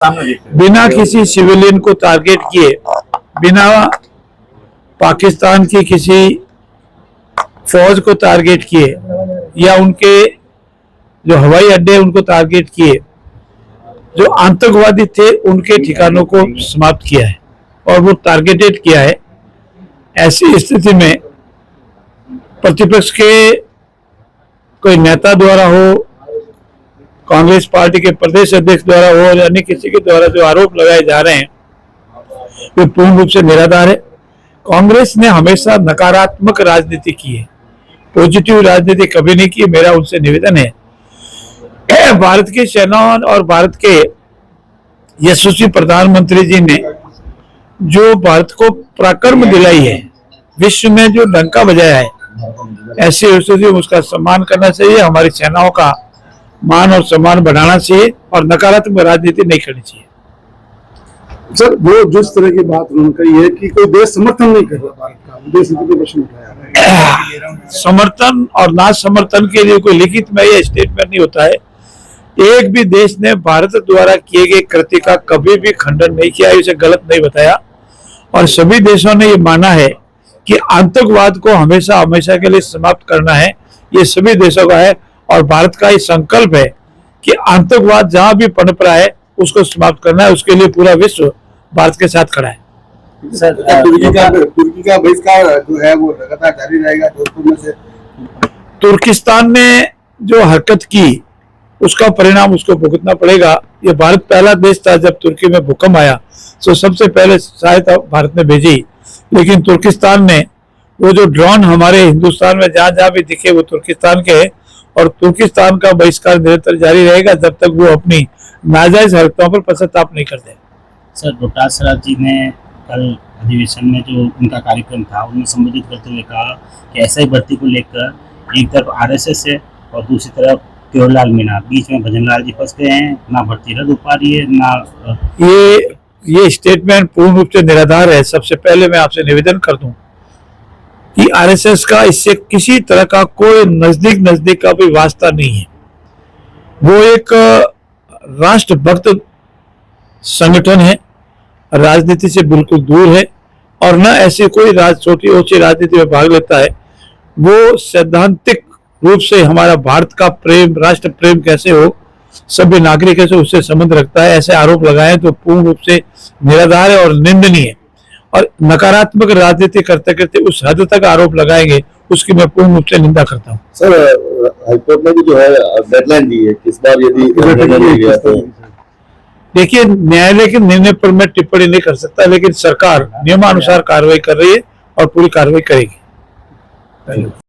बिना किसी सिविलियन को टारगेट किए, बिना पाकिस्तान की किसी फौज को टारगेट किए या उनके जो हवाई अड्डे उनको टारगेट किए, जो आतंकवादी थे उनके ठिकानों को समाप्त किया है और वो टारगेटेड किया है। ऐसी स्थिति में प्रतिपक्ष के कोई नेता द्वारा हो, कांग्रेस पार्टी के प्रदेश अध्यक्ष द्वारा हो या अन्य किसी के द्वारा जो आरोप लगाए जा रहे हैं वे पूर्ण रूप से निराधार है। कांग्रेस ने हमेशा नकारात्मक राजनीति की है, पॉजिटिव राजनीति कभी नहीं की। मेरा उनसे निवेदन है, भारत की सेना और भारत के यशस्वी प्रधानमंत्री जी ने जो भारत को पराक्रम दिलाई है, विश्व में जो डंका बजाया है, ऐसे स्थिति में उसका सम्मान करना चाहिए। हमारी सेनाओं का मान और सम्मान बढ़ाना चाहिए और नकारात्मक राजनीति नहीं करनी चाहिए। सर, वो जिस तरह की बात उन्होंने कही है कि कोई देश समर्थन नहीं कर रहा भारत का, देश हित प्रश्न उठाया। समर्थन और ना समर्थन के लिए कोई लिखित में यह स्टेटमेंट नहीं होता है। एक भी देश ने भारत द्वारा किए गए कृत्य का कभी भी खंडन नहीं किया, इसे गलत नहीं बताया और सभी देशों ने ये माना है कि आतंकवाद को हमेशा हमेशा के लिए समाप्त करना है। ये सभी देशों का है और भारत का ये संकल्प है कि आतंकवाद जहां भी पनप रहा है उसको समाप्त करना है। उसके लिए पूरा विश्व भारत के साथ खड़ा है। सर, तुर्की का बहिष्कार जो है वो लगातार जारी रहेगा। जोधपुर में से तुर्किस्तान ने जो हरकत की उसका परिणाम उसको भुगतना पड़ेगा। ये भारत पहला देश था, जब तुर्की में भूकंप आया तो सबसे पहले सहायता भारत ने भेजी, लेकिन तुर्किस्तान ने वो जो ड्रोन हमारे हिंदुस्तान में जहां जहां भी दिखे वो तुर्किस्तान के है और तुर्किस्तान का बहिष्कार निरंतर जारी रहेगा जब तक वो अपनी नाजायज हरकतों पर पश्चाताप नहीं करते। सर, डॉक्टर शरद जी ने कल अधिवेशन में जो उनका कार्यक्रम था उनमें संबोधित करते हुए कहा कि एसआई भर्ती को लेकर एक तरफ आरएसएस है और दूसरी तरफ केवललाल मीणा, बीच में भजनलाल जी फंस गए हैं, ना भर्ती रद्द हो पा रही है ना। ये स्टेटमेंट पूर्ण रूप से निराधार है। सबसे पहले मैं आपसे निवेदन कर दूं कि आरएसएस का इससे किसी तरह का कोई नजदीक का भी वास्ता नहीं है। वो एक राष्ट्रभक्त संगठन है, राजनीति से बिल्कुल दूर है और न ऐसी कोई छोटी ऊंची राजनीति में भाग लेता है। वो सैद्धांतिक रूप से हमारा भारत का प्रेम, राष्ट्र प्रेम कैसे हो, सभी नागरिकों से उससे संबंध रखता है। ऐसे आरोप लगाए तो पूर्ण रूप से निराधार है और निंदनीय है और नकारात्मक राजनीति करते करते उस हद तक आरोप लगाएंगे उसकी मैं पूर्ण रूप से निंदा करता हूँ। सर, हाईकोर्ट ने भी जो है डेडलाइन दी है, किस बार यदि देखिए, न्यायालय के निर्णय पर मैं टिप्पणी नहीं कर सकता, लेकिन सरकार नियमानुसार कार्रवाई कर रही है और पूरी कार्रवाई करेगी।